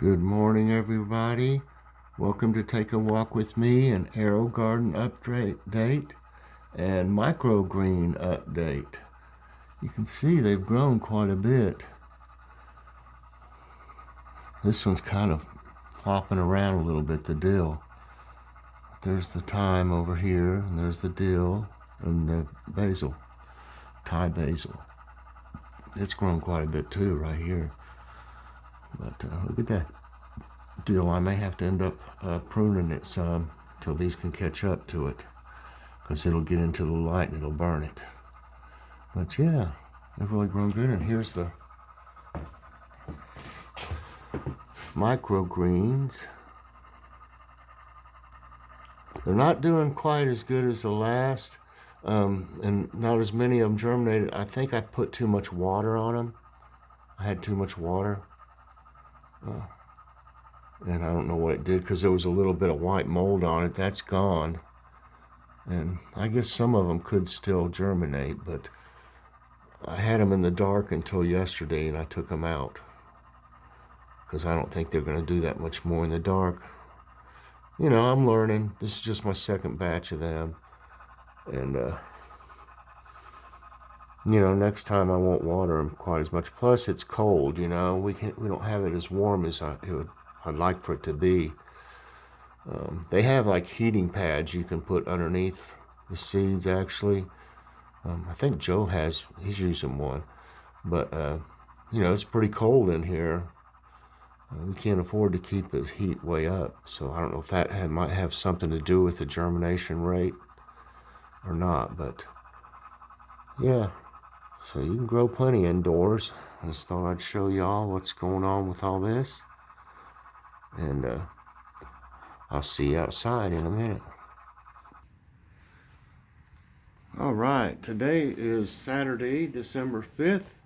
Good morning, everybody. Welcome to Take a Walk with Me, an Aerogarden update and microgreen update. You can see they've grown quite a bit. This one's kind of flopping around a little bit, the dill. There's the thyme over here, and there's the dill and the basil, Thai basil. It's grown quite a bit too right here. But look at that dill. I may have to end up pruning it some till these can catch up to it, because it'll get into the light and it'll burn it. But yeah, they've really grown good. And here's the microgreens. They're not doing quite as good as the last, and not as many of them germinated. I think I put too much water on them. I had too much water. And I don't know what it did, because there was a little bit of white mold on it. That's gone. And I guess some of them could still germinate, but I had them in the dark until yesterday, and I took them out, because I don't think they're going to do that much more in the dark. You know, I'm learning. This is just my second batch of them. And, you know, next time I won't water them quite as much. Plus, it's cold, you know. We don't have it as warm as I'd like for it to be. They have like heating pads you can put underneath the seeds, actually. I think Joe he's using one. But, you know, it's pretty cold in here. We can't afford to keep the heat way up. So I don't know if that might have something to do with the germination rate or not. But, yeah. So you can grow plenty indoors. I just thought I'd show y'all what's going on with all this. And I'll see you outside in a minute. All right, today is Saturday, December 5th.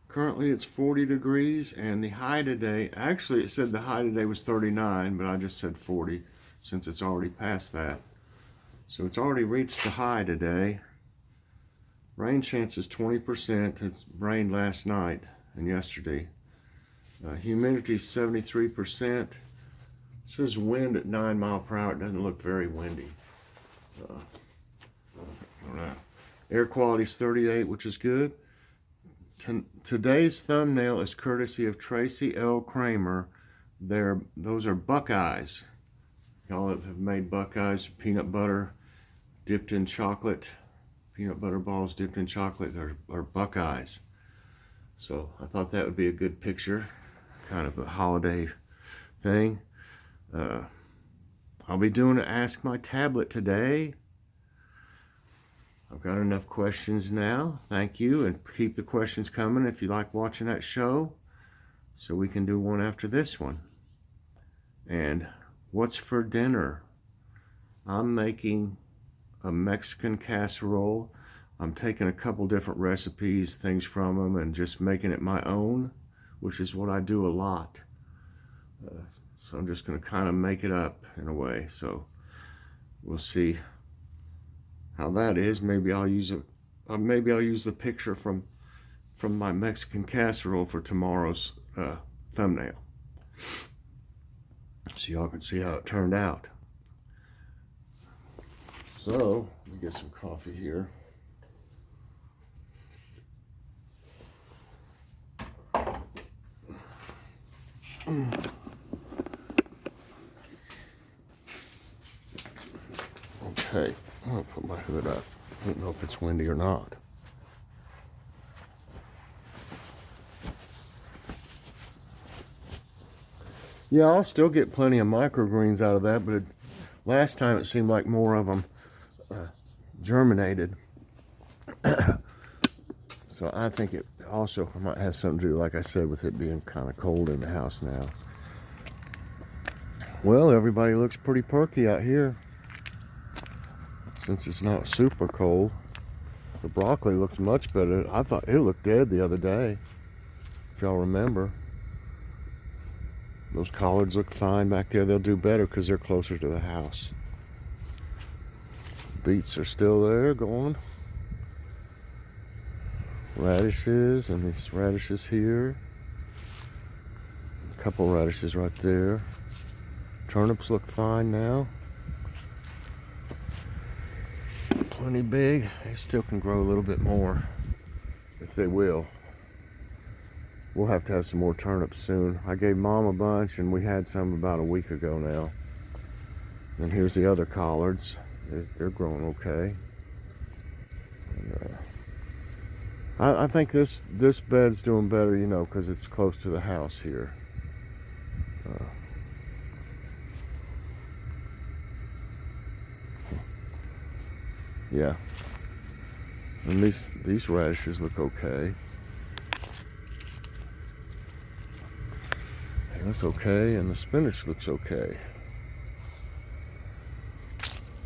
Currently it's 40 degrees, and the high today, actually it said the high today was 39, but I just said 40 since it's already past that. So it's already reached the high today. Rain chance is 20%. It's rained last night and yesterday. Humidity is 73%. It says wind at 9 miles per hour. It doesn't look very windy. I don't know. Air quality is 38, which is good. Today's thumbnail is courtesy of Tracy Cramer. Those are Buckeyes. Y'all have made Buckeyes, peanut butter dipped in chocolate. Peanut butter balls dipped in chocolate are Buckeyes. So I thought that would be a good picture, kind of a holiday thing. I'll be doing an Ask My Tablet today. I've got enough questions now. Thank you, and keep the questions coming if you like watching that show, so we can do one after this one. And what's for dinner? I'm making a Mexican casserole. I'm taking a couple different recipes, things from them, and just making it my own, which is what I do a lot. So I'm just going to kind of make it up in a way. So we'll see how that is. Maybe I'll use the picture from my Mexican casserole for tomorrow's thumbnail, so y'all can see how it turned out. So let me get some coffee here. Okay, I'll put my hood up. I don't know if it's windy or not. Yeah, I'll still get plenty of microgreens out of that, but last time it seemed like more of them germinated. So I think it also might have something to do, like I said, with it being kind of cold in the house now. Well, everybody looks pretty perky out here. Since it's not super cold, the broccoli looks much better. I thought it looked dead the other day, if y'all remember. Those collards look fine back there. They'll do better because they're closer to the house. Beets are still there, going. Radishes, and these radishes here. Couple radishes right there. Turnips look fine now. Plenty big. They still can grow a little bit more if they will. We'll have to have some more turnips soon. I gave Mom a bunch and we had some about a week ago now. And here's the other collards. They're growing okay. And, I think this bed's doing better, you know, because it's close to the house here. Yeah. And these radishes look okay. They look okay, and the spinach looks okay.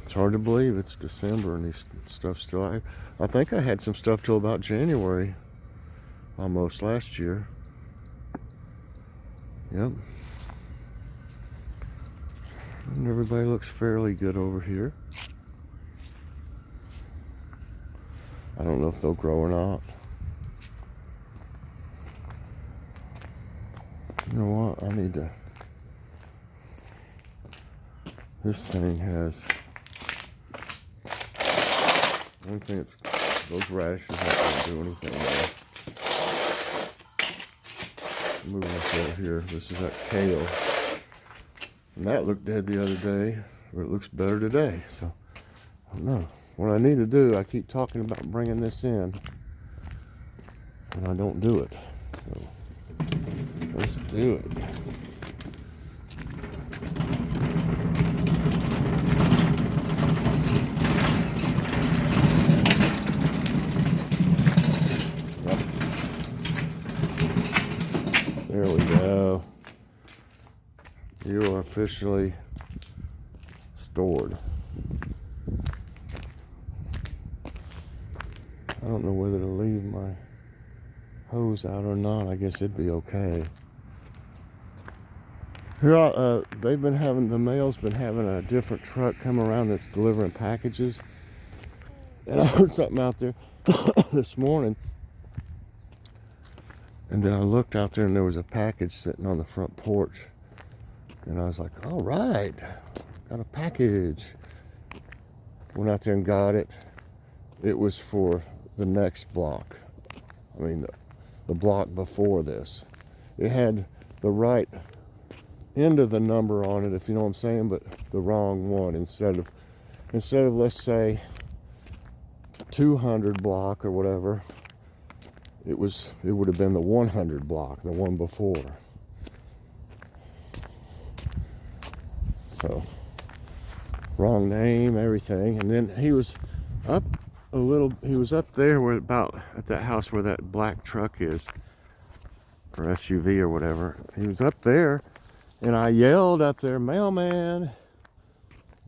It's hard to believe it's December and these stuff still. I think I had some stuff till about January, almost last year. Yep. And everybody looks fairly good over here. I don't know if they'll grow or not. You know what? I need to. This thing has. One thing it's. Those radishes aren't going to do anything now. Moving this over here. This is that kale. And that looked dead the other day. Or it looks better today. So, I don't know. What I need to do, I keep talking about bringing this in, and I don't do it. So, let's do it. Yep. There we go. You are officially stored. I don't know whether to leave my hose out or not. I guess it'd be okay. Here, the mail's been having a different truck come around that's delivering packages. And I heard something out there this morning. And then I looked out there and there was a package sitting on the front porch. And I was like, all right, got a package. Went out there and got it. It was for the next block. I mean, the block before this. It had the right end of the number on it, if you know what I'm saying, but the wrong one. Instead of let's say 200 block or whatever, it would have been the 100 block, the one before. So wrong name, everything. And then he was up there where about at that house where that black truck is, or SUV or whatever. He was up there, and I yelled up there, mailman.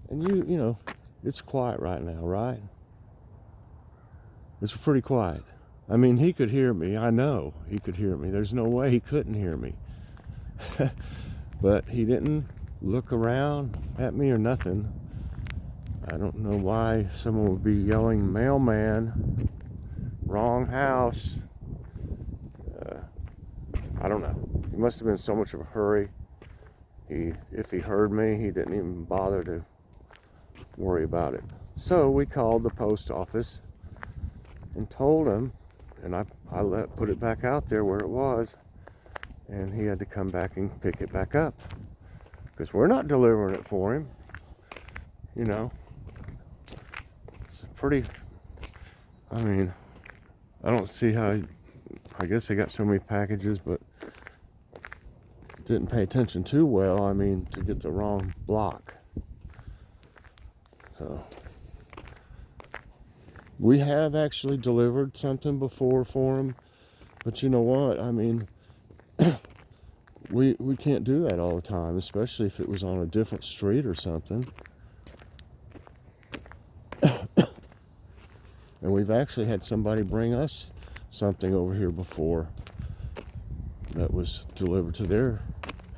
And you know, it's quiet right now, right? It's pretty quiet. I mean, he could hear me. I know he could hear me. There's no way he couldn't hear me. But he didn't look around at me or nothing. I don't know why someone would be yelling, mailman, wrong house. I don't know. He must have been in so much of a hurry. If he heard me, he didn't even bother to worry about it. So we called the post office and told him, and I put it back out there where it was, and he had to come back and pick it back up because we're not delivering it for him. You know. Pretty, I mean, I don't see how, I guess they got so many packages, but didn't pay attention too well, I mean, to get the wrong block. So, we have actually delivered something before for them, but you know what, I mean, we can't do that all the time, especially if it was on a different street or something. And we've actually had somebody bring us something over here before that was delivered to their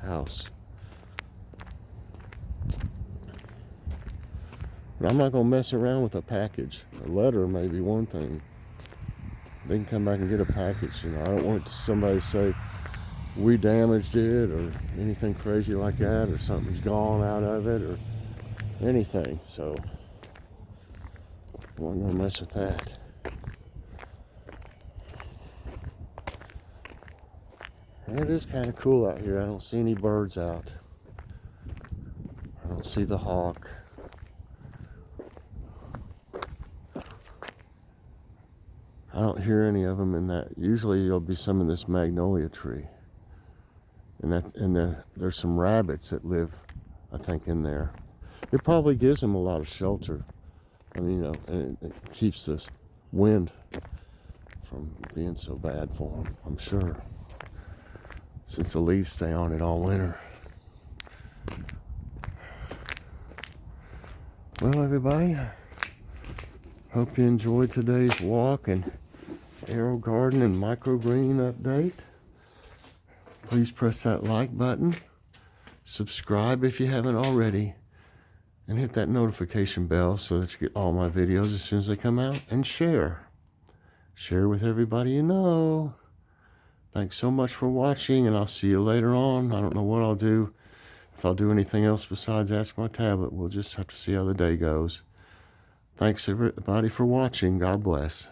house. But I'm not going to mess around with a package. A letter may be one thing. They can come back and get a package. You know, I don't want somebody to say, we damaged it or anything crazy like that, or something's gone out of it or anything. So I wasn't gonna mess with that. And it is kind of cool out here. I don't see any birds out. I don't see the hawk. I don't hear any of them in that. Usually there'll be some in this magnolia tree. And there's some rabbits that live, I think, in there. It probably gives them a lot of shelter. I mean, and it keeps the wind from being so bad for them, I'm sure. Since the leaves stay on it all winter. Well, everybody, hope you enjoyed today's walk and Aerogarden and microgreen update. Please press that like button, subscribe if you haven't already, and hit that notification bell so that you get all my videos as soon as they come out, and share. Share with everybody you know. Thanks so much for watching, and I'll see you later on. I don't know what I'll do. If I'll do anything else besides Ask My Tablet, we'll just have to see how the day goes. Thanks everybody for watching. God bless.